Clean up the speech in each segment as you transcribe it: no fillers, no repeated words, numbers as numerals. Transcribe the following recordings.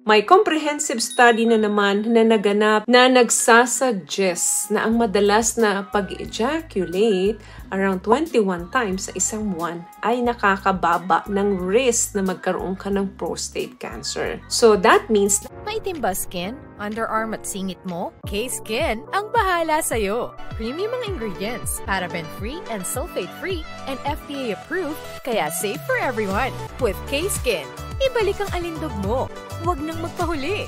May comprehensive study na naman na naganap na nagsasuggest na ang madalas na pag-ejaculate around 21 times sa isang buwan ay nakakababa ng risk na magkaroon ka ng prostate cancer. So that means maitim ba skin, underarm at singit mo? K-Skin ang bahala sa'yo. Premium ang ingredients, paraben-free and sulfate-free and FDA-approved, kaya safe for everyone. With K-Skin, ibalik ang alindog mo. Huwag nang magpahuli.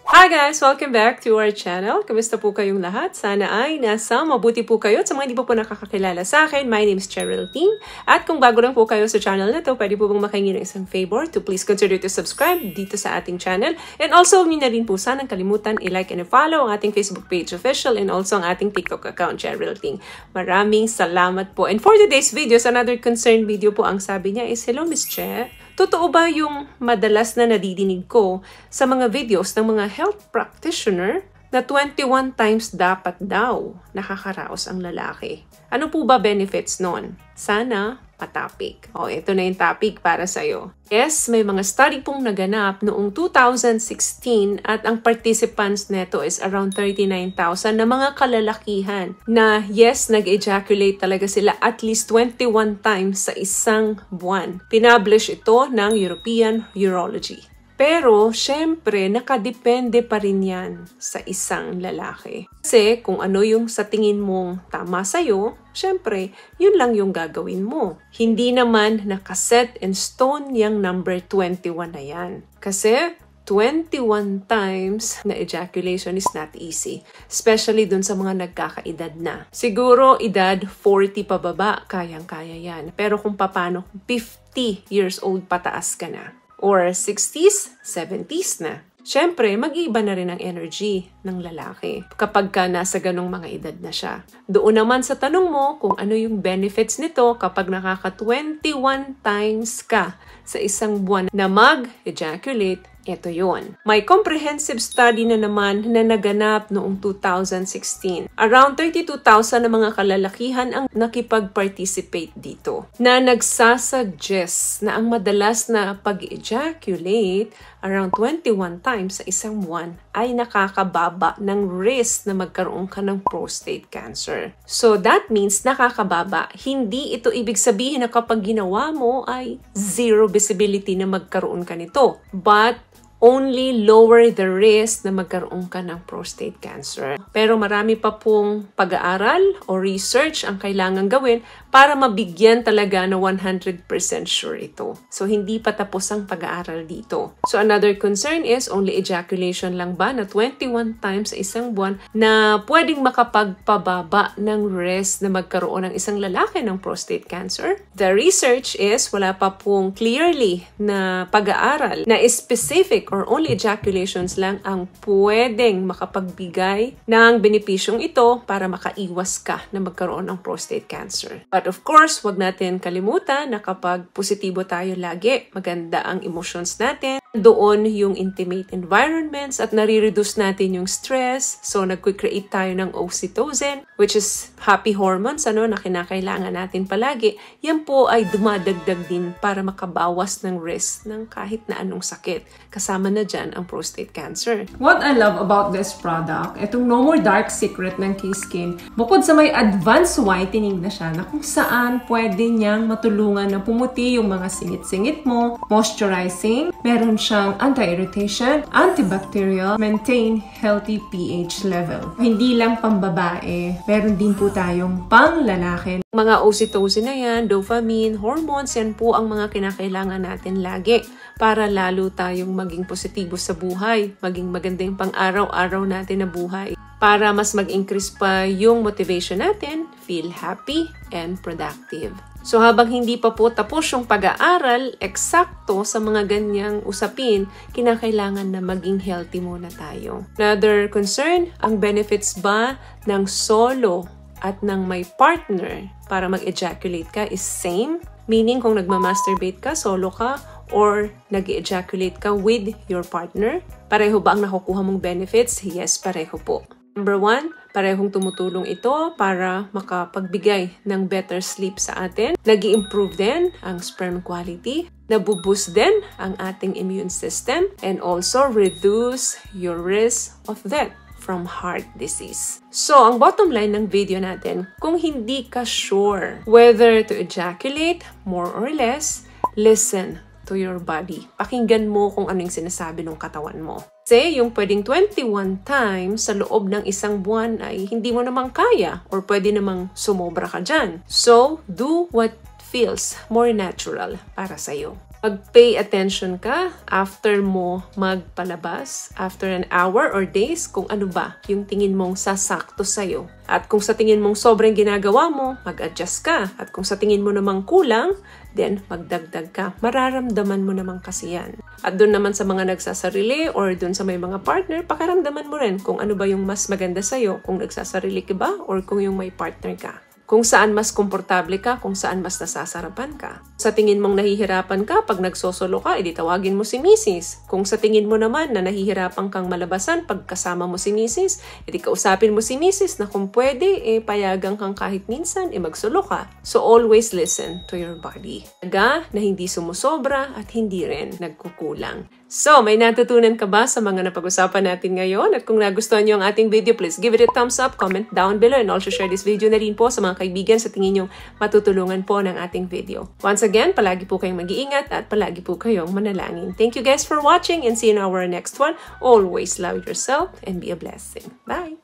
Hi guys! Welcome back to our channel. Kamusta po kayong lahat? Sana ay nasa mabuti po kayo. At sa mga hindi po nakakakilala sa akin, my name is Cheryl Ting. At kung bago lang po kayo sa channel na to, pwede po bang makahingi ng isang favor to please consider to subscribe dito sa ating channel. And also, huwag niyo na rin po sanang kalimutan i-like and i-follow ang ating Facebook page official and also ang ating TikTok account, Cheryl Ting. Maraming salamat po. And for today's videos, another concern video po ang sabi niya is, hello Miss Che. Totoo ba yung madalas na nadidinig ko sa mga videos ng mga health practitioner na 21 times dapat daw nakakaraos ang lalaki? Ano po ba benefits nun? Sana topic. O, ito na yung topic para sa'yo. Yes, may mga study pong naganap noong 2016 at ang participants neto is around 39,000 na mga kalalakihan na yes, nag-ejaculate talaga sila at least 21 times sa isang buwan. Pinablish ito ng European Urology. Pero, syempre, nakadepende pa rin yan sa isang lalaki. Kasi, kung ano yung sa tingin mong tama sa'yo, syempre, yun lang yung gagawin mo. Hindi naman nakaset in stone yung number 21 na yan. Kasi, 21 times na ejaculation is not easy. Especially dun sa mga nagkakaedad na. Siguro, edad 40 pababa, kayang-kaya yan. Pero kung paano, 50 years old pataas ka na. Or 60s, 70s na. Siyempre, mag-iiba na rin ang energy ng lalaki kapag ka nasa ganong mga edad na siya. Doon naman sa tanong mo kung ano yung benefits nito kapag nakaka-21 times ka sa isang buwan na mag-ejaculate, ito yun. May comprehensive study na naman na naganap noong 2016. Around 32,000 na mga kalalakihan ang nakipag-participate dito na nagsasuggest na ang madalas na pag-ejaculate around 21 times sa isang buwan ay nakakababa ng risk na magkaroon ka ng prostate cancer. So that means nakakababa. Hindi ito ibig sabihin na kapag ginawa mo ay zero visibility na magkaroon ka nito. But only lower the risk na magkaroon ka ng prostate cancer. Pero marami pa pong pag-aaral o research ang kailangan gawin para mabigyan talaga na 100% sure ito. So, hindi pa tapos ang pag-aaral dito. So, another concern is only ejaculation lang ba na 21 times sa isang buwan na pwedeng makapagpababa ng risk na magkaroon ng isang lalaki ng prostate cancer? The research is wala pa pong clearly na pag-aaral na specific or only ejaculations lang ang pwedeng makapagbigay ng benepisyong ito para makaiwas ka na magkaroon ng prostate cancer. But of course, wag natin kalimutan na kapag positibo tayo lagi, maganda ang emotions natin. Doon yung intimate environments at nare-reduce natin yung stress. So, nag-create tayo ng oxytocin, which is happy hormones na kinakailangan natin palagi. Yan po ay dumadagdag din para makabawas ng risk ng kahit na anong sakit. Kasama na dyan ang prostate cancer. What I love about this product, itong No More Dark Secret ng K-Skin, bukod sa may advanced whitening na siya na kung saan pwede niyang matulungan na pumuti yung mga singit-singit mo, moisturizing, meron siyang anti-irritation, antibacterial, maintain healthy pH level. Hindi lang pambabae, meron din po tayong pang-lalaki. Mga oxytocin na yan, dopamine, hormones, yan po ang mga kinakailangan natin lagi para lalo tayong maging positibo sa buhay, maging maganda yung pang-araw-araw natin na buhay. Para mas mag-increase pa yung motivation natin, feel happy and productive. So habang hindi pa po tapos yung pag-aaral, eksakto sa mga ganyang usapin, kinakailangan na maging healthy muna tayo. Another concern, ang benefits ba ng solo at ng may partner para mag-ejaculate ka is same? Meaning kung nagmamasturbate ka, solo ka, or nag-ejaculate ka with your partner, pareho ba ang nakukuha mong benefits? Yes, pareho po. Number 1, parehong tumutulong ito para makapagbigay ng better sleep sa atin. Nag-i-improve din ang sperm quality. nabuboost din ang ating immune system and also reduce your risk of death from heart disease. So, ang bottom line ng video natin, kung hindi ka sure whether to ejaculate more or less, listen to your body. Pakinggan mo kung ano yung sinasabi ng katawan mo. Kasi yung pwedeng 21 times sa loob ng isang buwan ay hindi mo namang kaya or pwede namang sumobra ka dyan. So, do what feels more natural para sa'yo. Mag-pay attention ka after mo magpalabas, after an hour or days, kung ano ba yung tingin mong sasakto sa'yo. At kung sa tingin mong sobrang ginagawa mo, mag-adjust ka. At kung sa tingin mo namang kulang, then magdagdag ka. Mararamdaman mo naman kasi yan. At doon naman sa mga nagsasarili or doon sa may mga partner, pakaramdaman mo rin kung ano ba yung mas maganda sa'yo, kung nagsasarili ka ba or kung yung may partner ka. Kung saan mas komportable ka, kung saan mas nasasarapan ka. Sa tingin mong nahihirapan ka, pag nagsosolo ka, edi tawagin mo si misis. Kung sa tingin mo naman na nahihirapan kang malabasan pag kasama mo si misis, edi kausapin mo si misis na kung pwede, payagan kang kahit minsan, magsolo ka. So always listen to your body. Na hindi sumusobra at hindi rin nagkukulang. So, may natutunan ka ba sa mga napag-usapan natin ngayon? At kung nagustuhan nyo ang ating video, please give it a thumbs up, comment down below, and also share this video na rin po sa mga kaibigan sa tingin nyong matutulungan po ng ating video. Once again, palagi po kayong mag-iingat at palagi po kayong manalangin. Thank you guys for watching and see you in our next one. Always love yourself and be a blessing. Bye!